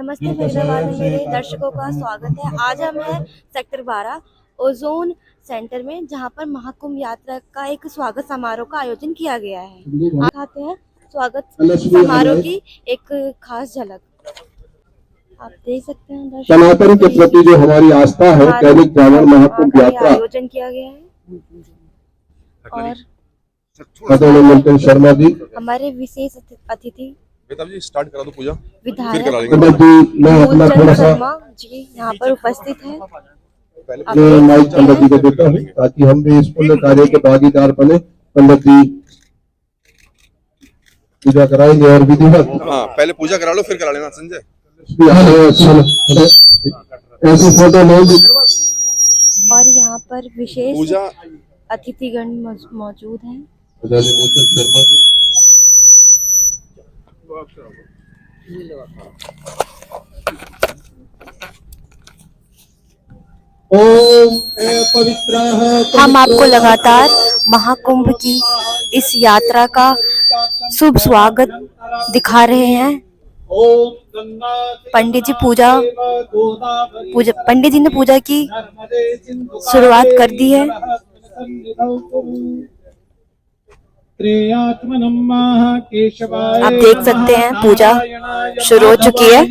नमस्ते हैदराबाद में मेरे दर्शकों का स्वागत है। आज हम हैं सेक्टर 12 ओजोन सेंटर में, जहां पर महाकुंभ यात्रा का एक स्वागत समारोह का आयोजन किया गया है। आप आते हैं स्वागत समारोह की एक खास झलक आप देख सकते हैं। सनातन के प्रति जो हमारी आस्था है, दैनिक जागरण महाकुंभ यात्रा आयोजन किया गया है और शर्मा जी हमारे विशेष अतिथि जी स्टार्ट करा दो पूजा। विधायक मैं अपना थोड़ा सा जी यहाँ पर उपस्थित है। मैं माइक पंडित जी को देता हूँ ताकि हम भी इस पुण्य कार्य के भागीदार बने। पंडित जी पूजा कराएंगे और विधिवत। हाँ, पहले पूजा करा लो फिर करा लेना संजय। ऐसी फोटो नहीं। और यहाँ पर विशेष पूजा अतिथिगण मौजूद हैं। शर्मा जी हम आपको लगातार महाकुंभ की इस यात्रा का शुभ स्वागत दिखा रहे हैं। पंडित जी ने पूजा की शुरुआत कर दी है। आप देख सकते हैं पूजा शुरू हो चुकी है।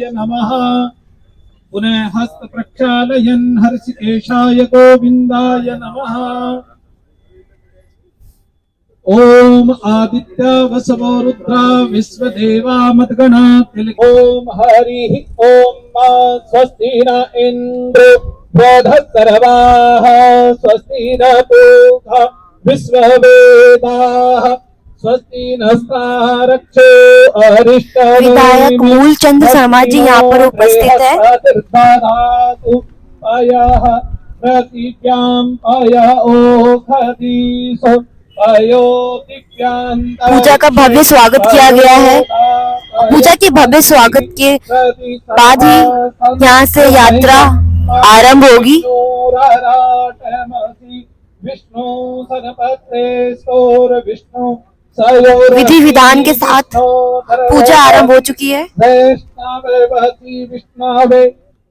पुनः हस्त प्रक्षालयन् हर्षिकेशाय गोविंदाय नमः। ओम आदित्य वसवो रुद्रा विश्वदेवा मद्गणा तिलक। ओम हरि ओम स्वस्ति न इंद्रो बृहस्पतिर्वाः स्वस्ति न पूषा विश्ववेदाः स्वस्ति नस्तारक्षो अरिष्टो। विधायक मूलचंद शर्मा जी यहाँ पर उपस्थित है। पूजा का भव्य स्वागत किया गया है। पूजा के भव्य स्वागत के बाद ही यहाँ से यात्रा आरंभ होगी। विष्णु विष्णु विधि विधान के साथ पूजा आरंभ हो चुकी है।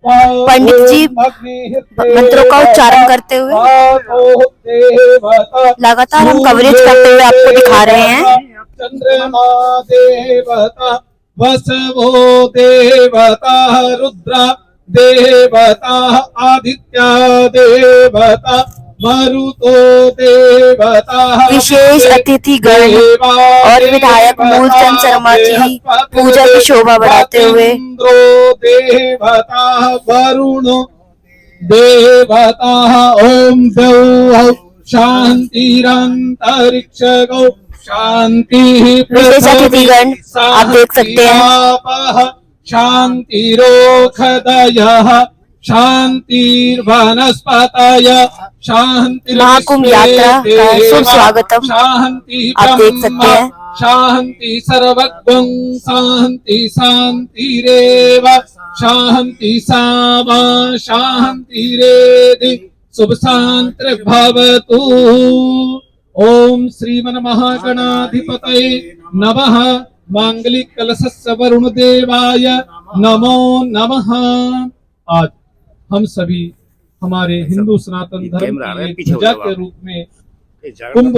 पंडित जी मंत्रों का उच्चारण करते हुए लगातार हम कवरेज करते हुए आपको दिखा रहे हैं। चंद्रमा देवता वसवो देवता रुद्रा देवता आदित्य देवता मरुतो देवता। विशेष अतिथिगण और विधायक मूलचंद शर्मा जी पूजा की शोभा बढ़ाते हुए देवता वरुणो देवता ओम द्यौः शांतिरंतरिक्षगो शांति। विशेष अतिथिगण आप देख सकते हैं। शांतिरोखदयः शांतिर्वनस्पतय शांति। महाकुंभ यात्रा का शुभ स्वागतम आप देख सकते हैं। शांति सर्वज्ञं शांति शांतिरेव शांति सामा शांतिरेधि शुभ शांति भवतु। ओम श्रीमन्महागणाधिपतये नमः। मांगलिक कलशस्य वरुण देवाय नमो नमः। आज हम सभी हमारे हिंदू सनातन धर्म की पूजा के रूप में कुंभ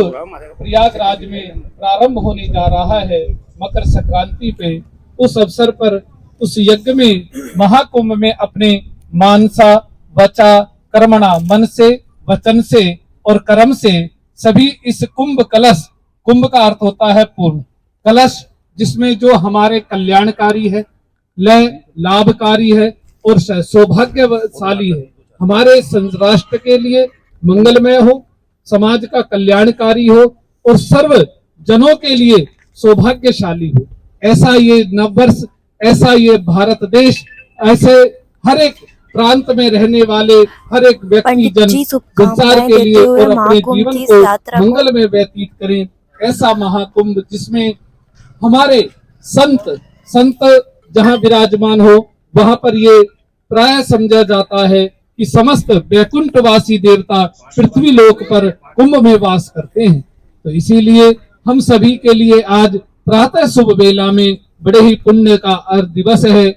प्रयागराज में प्रारंभ होने जा रहा है। मकर संक्रांति पे उस अवसर पर उस यज्ञ में महाकुंभ में अपने मानसा वचा कर्मणा मन से वचन से और कर्म से सभी इस कुंभ कलश, कुंभ का अर्थ होता है पूर्ण, कलश जिसमें जो हमारे कल्याणकारी है, लय लाभकारी है और सौभाग्यशाली है, हमारे राष्ट्र के लिए मंगलमय हो, समाज का कल्याणकारी हो और सर्व जनों के लिए सौभाग्यशाली हो। ऐसा ये नववर्ष, ऐसा ये भारत देश, ऐसे हर एक प्रांत में रहने वाले हर एक व्यक्ति जन संसार के लिए और अपने जीवन को मंगल में व्यतीत करें। ऐसा महाकुंभ जिसमें हमारे संत जहाँ विराजमान हो वहां पर ये प्राय समझा जाता है कि समस्त वैकुंठवासी देवता पृथ्वी लोक पर कुंभ में वास करते हैं। तो इसीलिए हम सभी के लिए आज प्रातः शुभ वेला में बड़े ही पुण्य का दिवस है।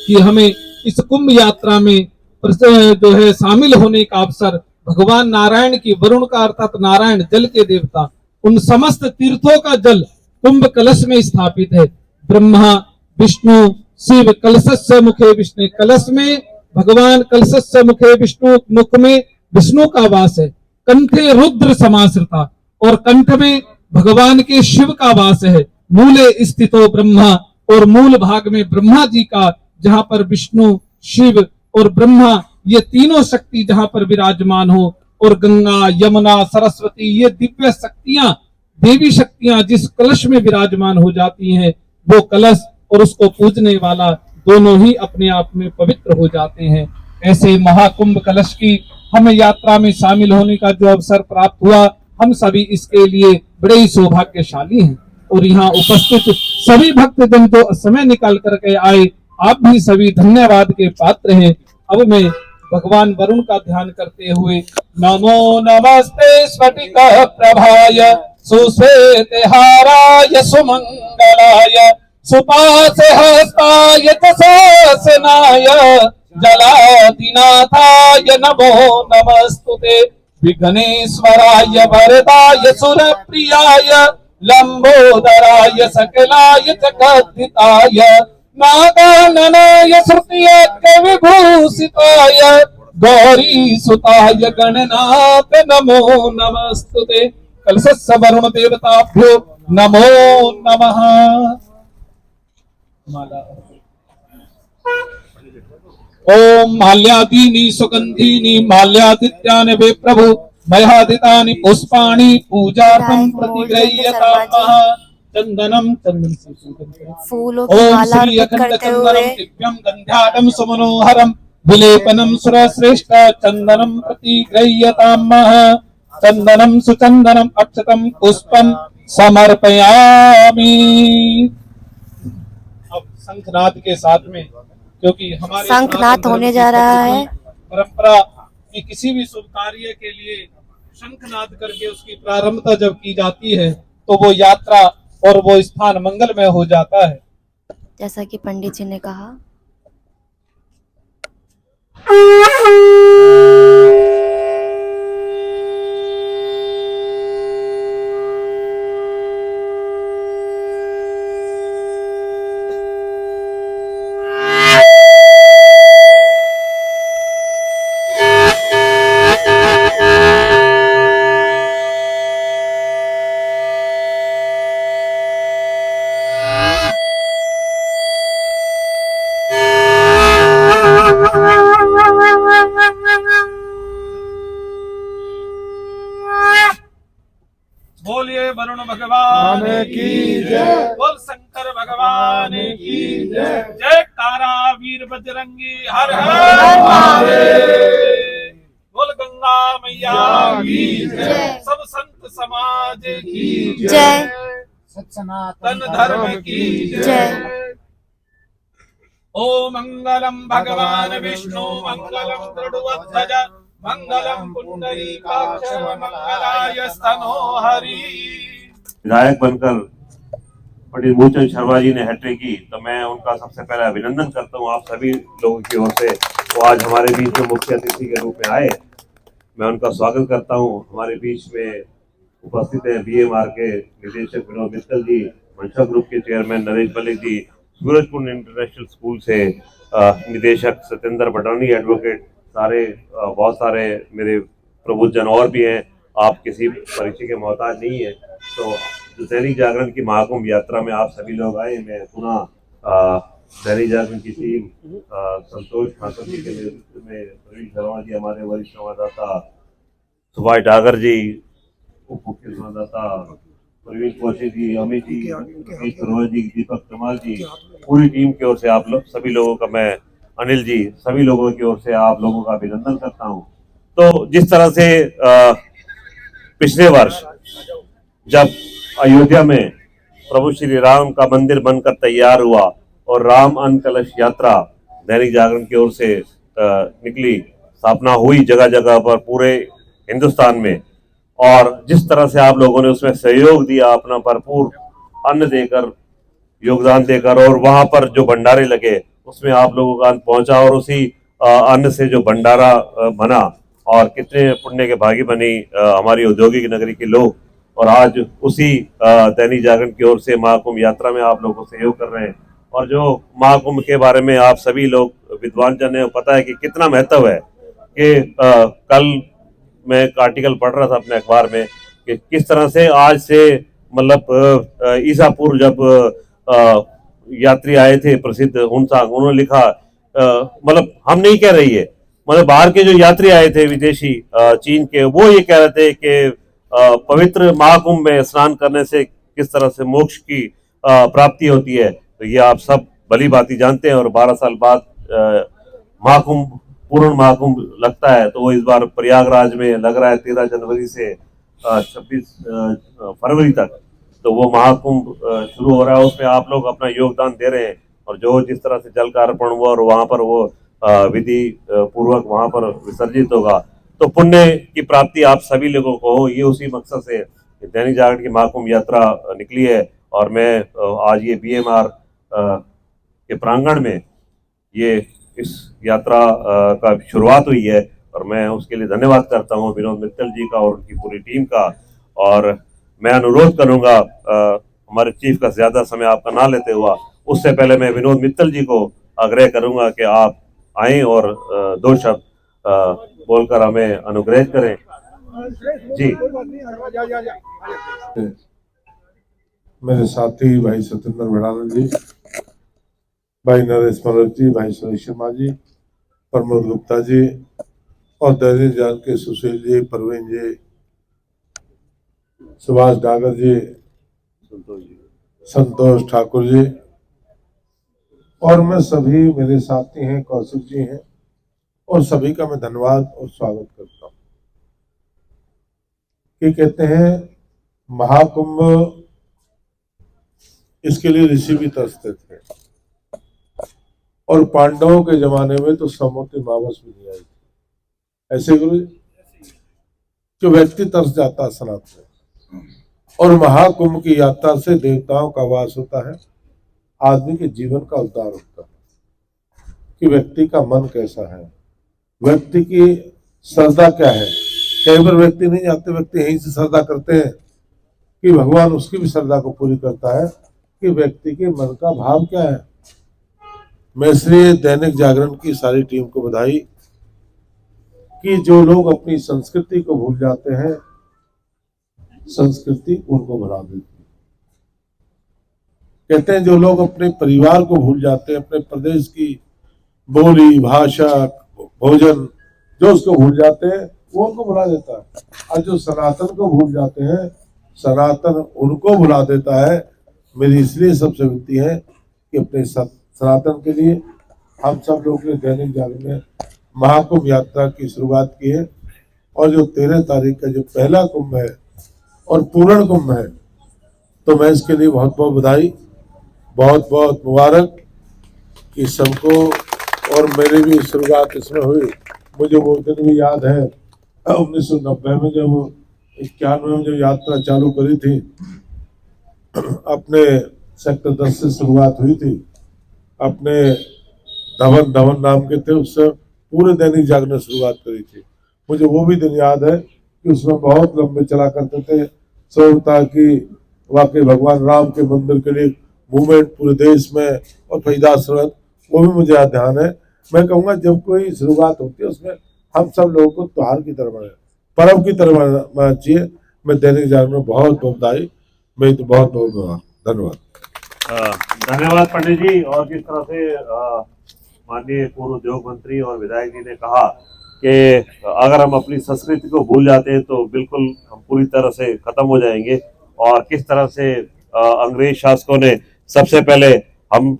कि हमें इस कुंभ यात्रा में जो है शामिल होने का अवसर भगवान नारायण की, वरुण का अर्थात नारायण जल के देवता, उन समस्त तीर्थों का जल कुंभ कलश में स्थापित है। ब्रह्मा विष्णु शिव कलशस्य मुखे विष्णु, कलश में भगवान, कलशस्य मुखे विष्णु, मुख में विष्णु का वास है। कंठे रुद्र समाश्रिता, और कंठ में भगवान के शिव का वास है। मूले स्थितो ब्रह्मा, और मूल भाग में ब्रह्मा जी का, जहां पर विष्णु शिव और ब्रह्मा ये तीनों शक्ति जहां पर विराजमान हो, और गंगा यमुना सरस्वती ये दिव्य शक्तियां, देवी शक्तियां जिस कलश में विराजमान हो जाती हैं, वो कलश और उसको पूजने वाला दोनों ही अपने आप में पवित्र हो जाते हैं। ऐसे महाकुंभ कलश की हमें यात्रा में शामिल होने का जो अवसर प्राप्त हुआ, हम सभी इसके लिए बड़े ही सौभाग्यशाली हैं। और यहाँ उपस्थित सभी भक्तजन जो समय निकाल करके आए, आप भी सभी धन्यवाद के पात्र हैं। अब मैं भगवान वरुण का ध्यान करते हुए नमो नमस्ते स्फटिक प्रभाय सुश्वेतहाराय सुमंगलाय सुपासे हस्ताय तसासनाय जलाधिनाथाय नमो नमस्तुते विघ्नेश्वराय वरदाय सुरप्रियाय लंबोदराय सकलाय जगद्धिताय नागाननाय श्रुतियज्ञ विभूषिताय गौरी सुताय गणनाथ नमो नमस्तुते। कलशस्य वरुण देवताभ्यो नमो नमः। ओम माल्यादीनि सुगंधीनि माल्यादित्यानि वे प्रभु मयादितानि पुष्पाणि पूजार्थं प्रतिगृह्यतामः। चंदनम चंदन से फूलों की ओम माला श्री अर्पित अखंड करते चंदनम हुए दिव्यम गंध्याटम सुमनोहरम विलेपनम सुरश्रेष्ठ चंदनम प्रतिगृह्यतामः। चंदनम सुचंदनम अक्षतम पुष्पम समर्पयामि। अब शंखनाद के साथ में, क्योंकि हमारे शंखनाद होने जा रहा है। परंपरा कि किसी भी शुभ कार्य के लिए शंखनाद करके उसकी प्रारंभता जब की जाती है तो वो यात्रा और वो स्थान मंगलमय हो जाता है। जैसा कि पंडित जी ने कहा। बोलिए वरुण भगवान की जय, बोल शंकर भगवान की जय। जय कारा वीर बजरंगी हर हर महादेव। बोल गंगा मैया की जय, सब संत समाज की जय, सनातन धर्म की जय। ओम मंगलम भगवान विष्णु मंगलम गरुड़ध्वज मंगलम पुंडरीकाक्ष मंगलाय स्तनो हरि। विधायक बनकर पंडित मूलचंद शर्मा जी ने हैट्रिक की, तो मैं उनका सबसे पहले अभिनंदन करता हूं आप सभी लोगों की ओर से। वो आज हमारे बीच में मुख्य अतिथि के रूप में आए, मैं उनका स्वागत करता हूं। हमारे बीच में उपस्थित है BMR के निदेशक विनोद मित्तल जी, मंशा ग्रुप के chairman Naresh Malik ji, Surajkund international school से निदेशक सत्येंद्र भटानी एडवोकेट, सारे बहुत सारे मेरे प्रबुद्धजन और भी हैं। आप किसी परिचय के मोहताज नहीं है। तो जो दैनिक जागरण की महाकुंभ यात्रा में आप सभी लोग आए, मैं पुनः दैनिक जागरण की टीम संतोष ठाकुर जी के नेतृत्व में, प्रवीण शर्मा जी हमारे वरिष्ठ संवाददाता, सुभाष डागर जी उप मुख्य संवाददाता, प्रवीण कौशिक जी, अमित जी, सरोज जी, दीपक कमाल जी, पूरी टीम की ओर से आप लोग सभी लोगों का, मैं अनिल जी, सभी लोगों की ओर से आप लोगों का अभिनंदन करता हूं। तो जिस तरह से पिछले वर्ष जब अयोध्या में प्रभु श्री राम का मंदिर बनकर तैयार हुआ और राम अन्न कलश यात्रा दैनिक जागरण की ओर से निकली, स्थापना हुई जगह जगह पर पूरे हिंदुस्तान में, और जिस तरह से आप लोगों ने उसमें सहयोग दिया, अपना भरपूर अन्न देकर, योगदान देकर, और वहां पर जो भंडारे लगे उसमें आप लोगों का अन्न पहुंचा और उसी अन्न से जो भंडारा बना और कितने पुण्य के भागी बनी हमारी औद्योगिक नगरी के लोग। और आज उसी दैनिक जागरण की ओर से महाकुंभ यात्रा में आप लोगों को सहयोग कर रहे हैं। और जो महाकुंभ के बारे में आप सभी लोग विद्वान जन है, पता है कि कितना महत्व है कि कल मैं एक आर्टिकल पढ़ रहा था अपने अखबार में कि किस तरह से आज से मतलब ईसा पूर्व जब यात्री आए थे प्रसिद्ध हुनसांग, उन्होंने लिखा मतलब हम नहीं कह रही है, मतलब बाहर के जो यात्री आए थे विदेशी चीन के, वो ये कह रहे थे कि पवित्र महाकुंभ में स्नान करने से किस तरह से मोक्ष की प्राप्ति होती है। तो ये आप सब भली भांति जानते हैं। और 12 साल बाद महाकुंभ, पूर्ण महाकुंभ लगता है, तो वो इस बार प्रयागराज में लग रहा है 13 जनवरी से 26 फरवरी तक। तो वो महाकुंभ शुरू हो रहा है, उसमें आप लोग अपना योगदान दे रहे हैं। और जो जिस तरह से जल का अर्पण हुआ और वहां पर वो विधि पूर्वक वहां पर विसर्जित होगा, तो पुण्य की प्राप्ति आप सभी लोगों को हो, ये उसी मकसद से दैनिक जागरण की महाकुंभ यात्रा निकली है। और मैं आज ये BMR के प्रांगण में ये इस यात्रा का शुरुआत हुई है और मैं उसके लिए धन्यवाद करता हूँ विनोद मित्तल जी का और उनकी पूरी टीम का। और मैं अनुरोध करूंगा हमारे चीफ का ज्यादा समय आपका ना लेते हुआ, उससे पहले मैं विनोद मित्तल जी को आग्रह करूंगा कि आप आए और 2 शब्द बोलकर हमें अनुग्रह करें। जी, मेरे साथी भाई सत्येंद्र भड़ाना जी, भाई नरेश मनोज जी, भाई सुरेश शर्मा जी, प्रमोद गुप्ता जी और दैनिक जागरण के सुशील जी, परवीन जी, सुभाष डागर जी, संतोष ठाकुर जी और मैं सभी मेरे साथी हैं, कौशिक जी हैं, और सभी का मैं धन्यवाद और स्वागत करता हूँ। कि कहते हैं महाकुंभ, इसके लिए ऋषि भी तरसते थे और पांडवों के जमाने में तो समुद्र मावस भी नहीं आई थी। ऐसे गुरु जो व्यक्ति तरस जाता है सनातन में, और महाकुंभ की यात्रा से देवताओं का वास होता है, आदमी के जीवन का उद्धार होता है कि व्यक्ति का मन कैसा है, व्यक्ति की श्रद्धा क्या है। कई बार व्यक्ति नहीं जाते, व्यक्ति यहीं से श्रद्धा करते हैं कि भगवान उसकी भी श्रद्धा को पूरी करता है कि व्यक्ति के मन का भाव क्या है। मैं इसलिए दैनिक जागरण की सारी टीम को बधाई कि जो लोग अपनी संस्कृति को भूल जाते हैं, संस्कृति उनको भुला देती है। कहते हैं जो लोग अपने परिवार को भूल जाते हैं, अपने प्रदेश की बोली, भाषा, भोजन, जो उसको भूल जाते हैं वो उनको भुला देता है। और जो सनातन को भूल जाते हैं, सनातन उनको भुला देता है। मेरी इसलिए सबसे विनती है कि अपने सनातन के लिए हम सब लोग ने दैनिक जागरण में महाकुंभ यात्रा की शुरुआत की है। और जो 13 तारीख का जो पहला कुंभ है और पूर्ण कुंभ है, तो मैं इसके लिए बहुत बहुत बधाई, बहुत बहुत मुबारक कि सबको। और मेरी भी शुरुआत इसमें हुई, मुझे वो दिन भी याद है 1990 में जब 91 में जब यात्रा चालू करी थी, अपने सेक्टर 10 से शुरुआत हुई थी, अपने धवन नाम के थे, उससे पूरे दैनिक जागरण शुरुआत करी थी। मुझे वो भी दिन याद है कि उसमें बहुत लंबे चला करते थे। सोचता कि वाकई भगवान राम के मंदिर के लिए मूवमेंट पूरे देश में और फैदासरत, वो भी मुझे ध्यान है। मैं कहूँगा जब कोई शुरुआत होती है उसमें हम सब लोगों को त्योहार की तरह मनाए, पर्व की तरह मनाना चाहिए। मैं दैनिक जागरण में बहुत बहुत बधाई, मैं तो बहुत बहुत धन्यवाद। धन्यवाद पंडित जी। और जिस तरह से माननीय पूर्व उद्योग मंत्री और विधायक जी ने कहा कि अगर हम अपनी संस्कृति को भूल जाते हैं तो बिल्कुल हम पूरी तरह से खत्म हो जाएंगे। और किस तरह से अंग्रेज शासकों ने सबसे पहले, हम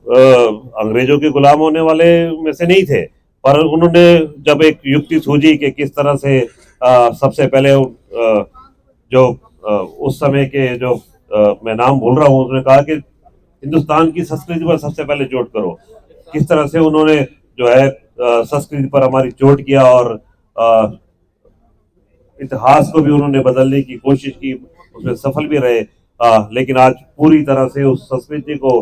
अंग्रेजों के गुलाम होने वाले में से नहीं थे, पर उन्होंने जब एक युक्ति सूझी कि किस तरह से सबसे पहले जो उस समय के जो मैं नाम बोल रहा हूँ, उन्होंने कहा कि हिंदुस्तान की संस्कृति पर सबसे पहले चोट करो। किस तरह से उन्होंने जो है संस्कृति पर हमारी चोट किया और इतिहास को भी उन्होंने बदलने की कोशिश की, उसमें सफल भी रहे। लेकिन आज पूरी तरह से उस संस्कृति को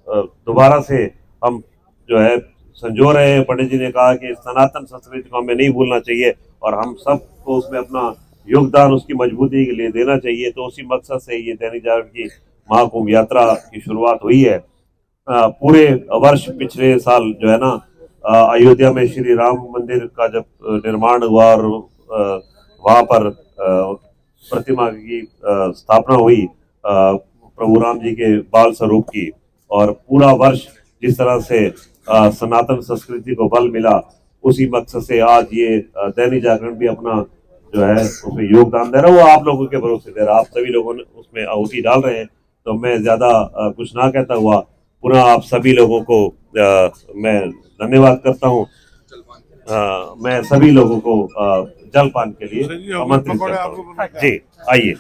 दोबारा से हम जो है संजो रहे हैं। पंडित जी ने कहा कि सनातन संस्कृति को हमें नहीं भूलना चाहिए और हम सबको उसमें अपना योगदान उसकी मजबूती के लिए देना चाहिए। तो उसी मकसद से ये दैनिक जागरण की महाकुंभ यात्रा की शुरुआत हुई है। पूरे वर्ष पिछले साल जो है ना अयोध्या में श्री राम मंदिर का जब निर्माण हुआ और वहां पर प्रतिमा की स्थापना हुई प्रभु राम जी के बाल स्वरूप की, और पूरा वर्ष जिस तरह से सनातन संस्कृति को बल मिला, उसी मकसद से आज ये दैनिक जागरण भी अपना जो है उसमें योगदान दे रहा है। वो आप लोगों के भरोसे दे रहा है, आप सभी लोगों ने उसमें आहुति डाल रहे हैं। तो मैं ज्यादा कुछ ना कहता हुआ पुनः आप सभी लोगों को मैं धन्यवाद करता हूँ। मैं सभी लोगों को जलपान के लिए आमंत्रित करता हूँ। जी आइए।